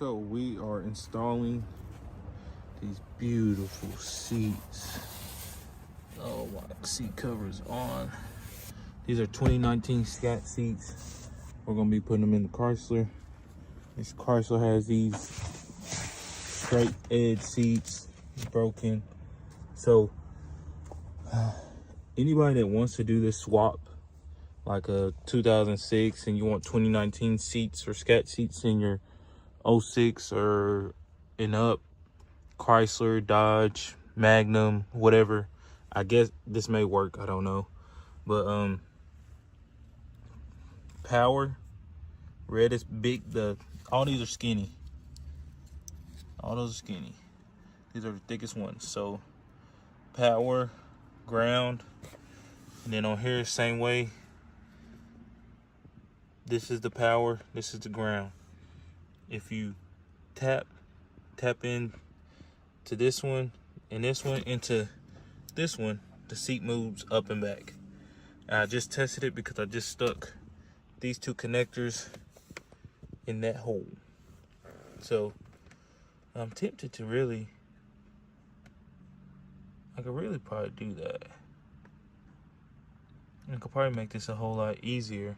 So we are installing these beautiful seats. Oh, my seat covers on. These are 2019 Scat seats. We're gonna be putting them in the Chrysler. This Chrysler has these straight edge seats, broken. So anybody that wants to do this swap, like a 2006, and you want 2019 seats or Scat seats in your 06 or and up, Chrysler, Dodge, Magnum, whatever. I guess this may work, I don't know. But power, red is big, all these are skinny. All those are skinny. These are the thickest ones. So power, ground, and then on here, same way. This is the power, this is the ground. If you tap in to this one and this one into this one, the seat moves up and back. I just tested it because I just stuck these two connectors in that hole. So I'm tempted to I could really probably do that. I could probably make this a whole lot easier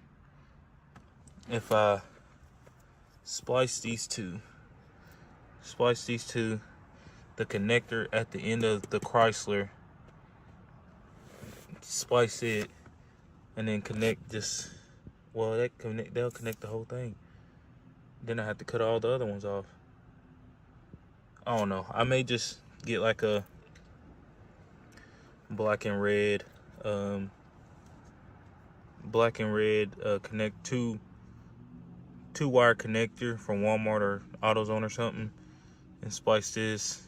if I splice these two, the connector at the end of the Chrysler, splice it, and then connect this. Well, they'll connect the whole thing. Then I have to cut all the other ones off. I don't know. I may just get like a black and red connect two wire connector from Walmart or AutoZone or something, and splice this,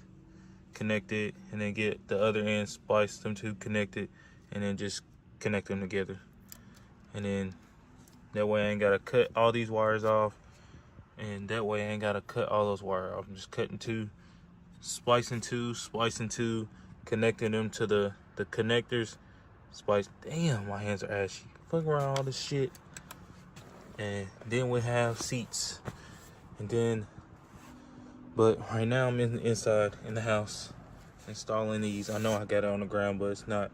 connect it, and then get the other end, splice them two, connect it, and then just connect them together. And then that way I ain't gotta cut all these wires off, and that way I ain't gotta cut all those wires off. I'm just cutting two, splicing two, connecting them to the connectors, splice. Damn, my hands are ashy. Fuck around all this shit. And then we have seats. And then, but right now I'm inside in the house installing these. I know I got it on the ground, but it's not.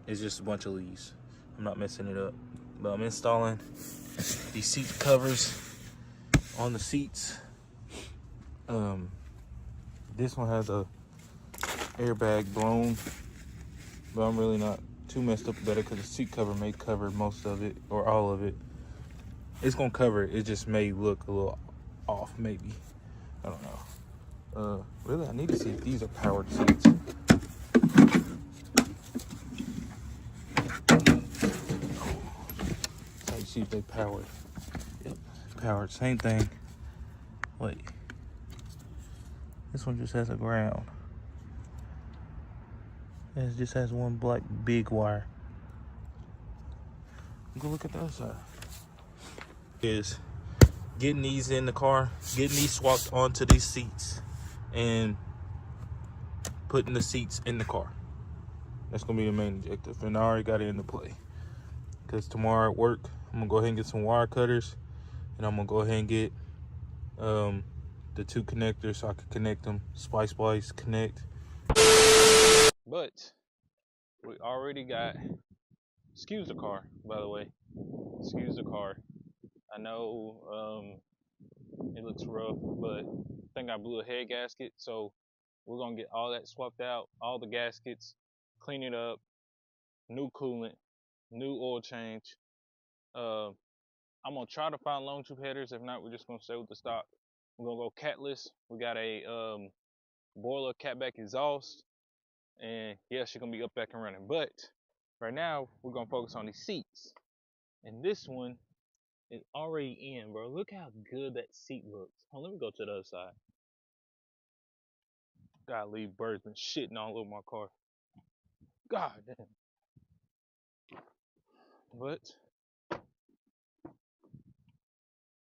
It's just a bunch of leaves. I'm not messing it up. But I'm installing these seat covers on the seats. This one has a airbag blown, but I'm really not too messed up about it because the seat cover may cover most of it or all of it. It's gonna cover it. It just may look a little off, maybe. I don't know. Really, I need to see if these are powered seats. So you see if they powered. Yep, powered. Same thing. Wait. This one just has a ground. And it just has one black big wire. Go look at the other side. Is getting these in the car, getting these swapped onto these seats, and putting the seats in the car. That's gonna be the main objective, and I already got it into play. Because tomorrow at work, I'm gonna go ahead and get some wire cutters, and I'm gonna go ahead and get the two connectors so I can connect them, splice, connect. But we already got, excuse the car, by the way, excuse the car. I know it looks rough, but I think I blew a head gasket, so we're gonna get all that swapped out, all the gaskets, clean it up, new coolant, new oil change. I'm gonna try to find long tube headers. If not, we're just gonna stay with the stock. We're gonna go catless. We got a boiler catback exhaust, and yeah, she's gonna be up, back and running. But right now, we're gonna focus on these seats, and this one is already in, bro. Look how good that seat looks. Hold on, let me go to the other side. God, leave birds been shitting all over my car. God damn. But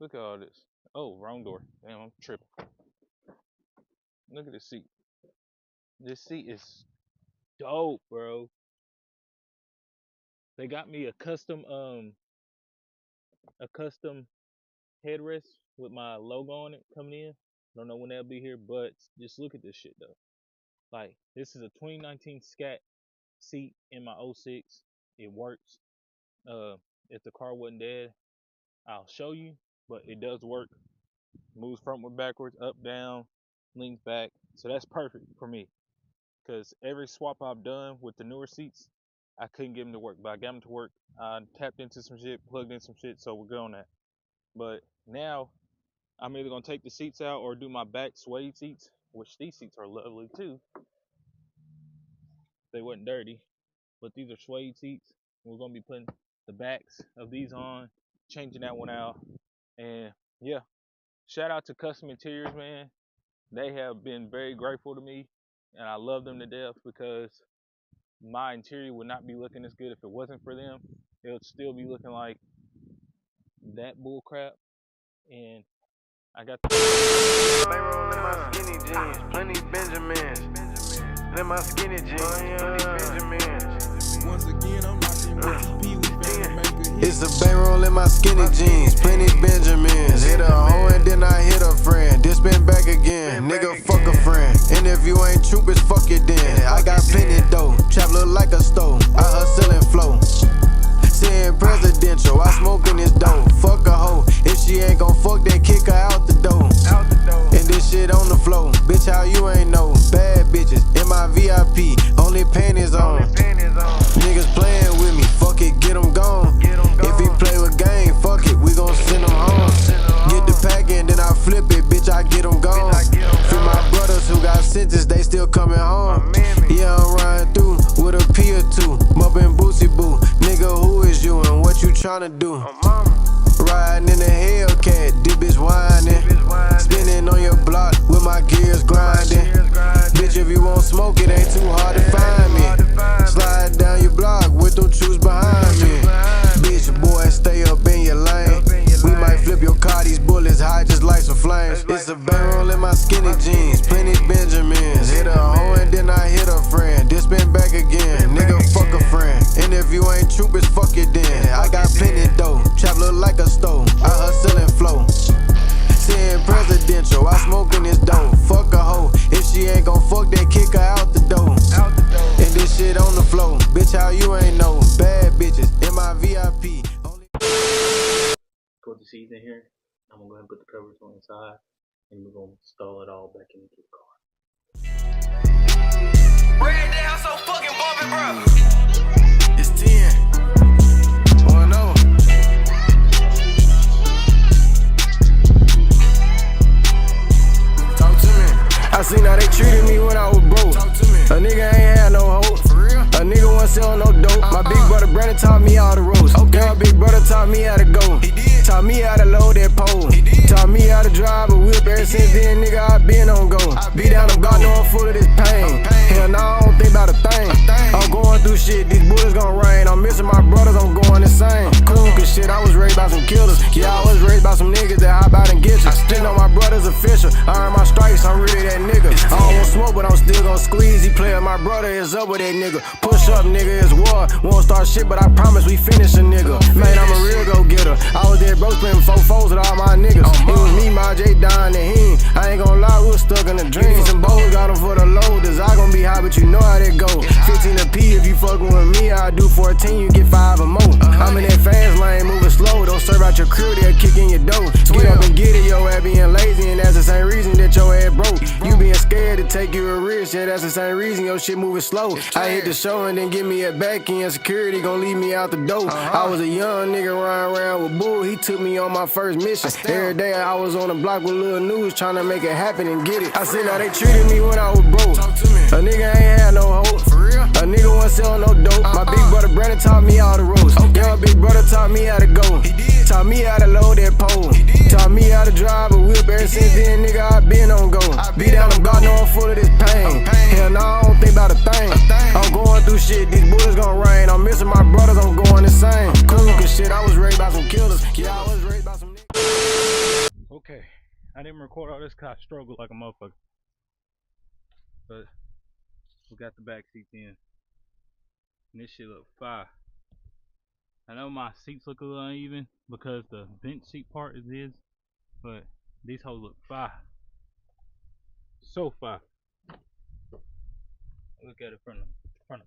look at all this. Oh, wrong door. Damn, I'm tripping. Look at this seat. This seat is dope, bro. They got me a custom headrest with my logo on it coming in. Don't know when they'll be here, but just look at this shit though. Like, this is a 2019 Scat seat in my '06. It works. If the car wasn't dead, I'll show you, but it does work. Moves frontward, backwards, up, down, leans back. So that's perfect for me. Because every swap I've done with the newer seats, I couldn't get them to work. But I got them to work. I tapped into some shit, plugged in some shit, so we're good on that. But now I'm either gonna take the seats out or do my back suede seats, which these seats are lovely too. They wasn't dirty, but these are suede seats. We're gonna be putting the backs of these on, changing that one out, and yeah. Shout out to Kustom Interiors, man. They have been very grateful to me, and I love them to death because my interior would not be looking as good if it wasn't for them. It would still be looking like that bull crap, and I got my skinny jeans, plenty Benjamins. Let my skinny jeans, plenty Benjamins. Once again, I'm rocking with TP, we finna make a hit. It's a bankroll in my skinny jeans, plenty Benjamins. Hit a hoe and then I hit a friend. This been back again, nigga fuck a friend. And if you ain't true, bitch fuck it then. I got plenty dough, trap look like a stove. I hustle and flow. Sitting presidential, I smoking this dope. Fuck a hoe, if she ain't gon' fuck, then kick her out the door. And this shit on the floor, bitch, how you ain't know? Bad bitches in my VIP, only panties on. Niggas playing with me, fuck it, get them gone. If he play with gang, fuck it, we gon' send him home. Get the pack and then I flip it, bitch, I get them gone. For my brothers who got sentenced, they still coming home. Yeah, I'm riding through with a P or two, muppin' Boosie Boo. Nigga, who is you and what you tryna do? Riding in a Hellcat, this bitch whining. Spinning on your block with my gears grinding. Bitch, if you won't smoke, it ain't too hard to find me. Slide down your block with them shoes behind me. Bitch, boy, stay up in your lane. We might flip your car, these bullets hot just like some flames. It's a bankroll in my skinny jeans, plenty Benjamins. Hit a hoe and then I hit a friend. This been back again, nigga fuck a friend. And if you ain't true, bitch fuck it then. I got plenty dough, trap look like a stove. I hustle and flow. Sitting presidential, I smoking this dope. Fuck a hoe, if she ain't gon' fuck, then kick her out the door. And this shit on the floor, bitch, how you ain't know? Bad bitches in my VIP. put the seats in here. I'm gonna go ahead and put the covers on the side, and we're gonna install it all back into the car. Red down so fucking bumpin', bro. It's 10. 1-0. Talk to me. I seen how they treated me when I was broke. Talk to me. A nigga ain't had no hope. For real? A nigga wasn't selling no dope. My big brother Brandon taught me all the ropes. Okay. My big brother taught me how to go. He did. Taught me how to load that pole. He did. Taught me how to drive a whip. Ever since then, nigga, I been on go. Be down the block, know I'm full of this pain. Hell no, I don't think about a thing. I'm going through shit, these bullets gon' rain. I'm missing my brothers, I'm going insane. Cool, cause shit, I was raised by some killers. Yeah, I was raised by some niggas that hop out and get you. Still know my brother's official. I earn my stripes, I'm really that nigga. I don't want smoke, but I'm still gon' squeeze. He playin' my brother, is up with that nigga. Push up, nigga, it's war. Won't start shit, but I promise we finish a nigga. Man, I'm a real go-getter. I was there, bro, spending 4 foes with all my niggas. It was me, my J, Don, and Heen. I ain't gon' lie, we was stuck in a dream. Some bows got them for the load. I gon' be high, but you know how that go. 15 a P if you fuckin' with me. I do 14, you get 5 or more. I'm in that fast lane, moving slow. Don't serve out your crew, they'll kick in your dough. Get up and get it, yo ass being lazy, and that's the same reason that your ass broke. You being scared to take you a risk, yeah, that's the same reason your shit moving slow. I hit the show and then give me a back end. Security gon' leave me out the door. I was a young nigga riding around with Bull. He took me on my first mission. Every day I was on the block with little news, trying to make it happen and get it. I seen how they treated me when I was broke. A nigga ain't had no hope. For real? A nigga wasn't selling no dope. My big brother Brandon taught me all the ropes. Yeah, my big brother taught me how to go. He did. Taught me how to load that pole. He did. Taught me how to drive a whip. Ever since then, nigga, I been on go. Be down the block, know I'm full of this pain. Hell no, I don't think about a thing. I'm going through shit, these bullets gon' rain. I'm missing my brothers, I'm going insane. Cool, cause shit, I was raised by some killers. Yeah, I was raised by some niggas. Okay, I didn't record all this cause I struggled like a motherfucker. But we got the back seats in. And this shit look fire. I know my seats look a little uneven because the bench seat part is, but these hoes look fire. So far. Look at it from the front.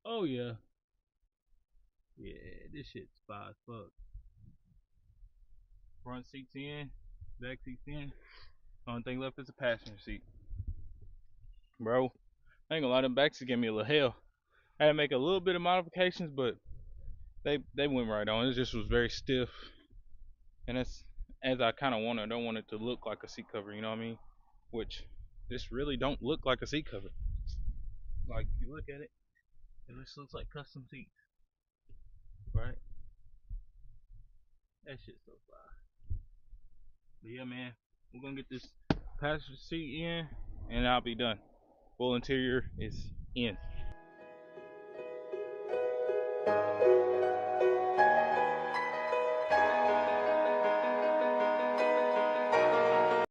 Oh yeah. Yeah, this shit's fire as fuck. Front seat's in, back seat's in. Only thing left is a passenger seat. Bro, I ain't gonna lie, them back seats gave me a little hell. I had to make a little bit of modifications, but they went right on. It just was very stiff. And that's as I kinda want it. I don't want it to look like a seat cover, you know what I mean? Which this really don't look like a seat cover. Like if you look at it, it just looks like custom seats. Right? That shit's so fire. But yeah, man, we're gonna get this passenger seat in and I'll be done. Full interior is in.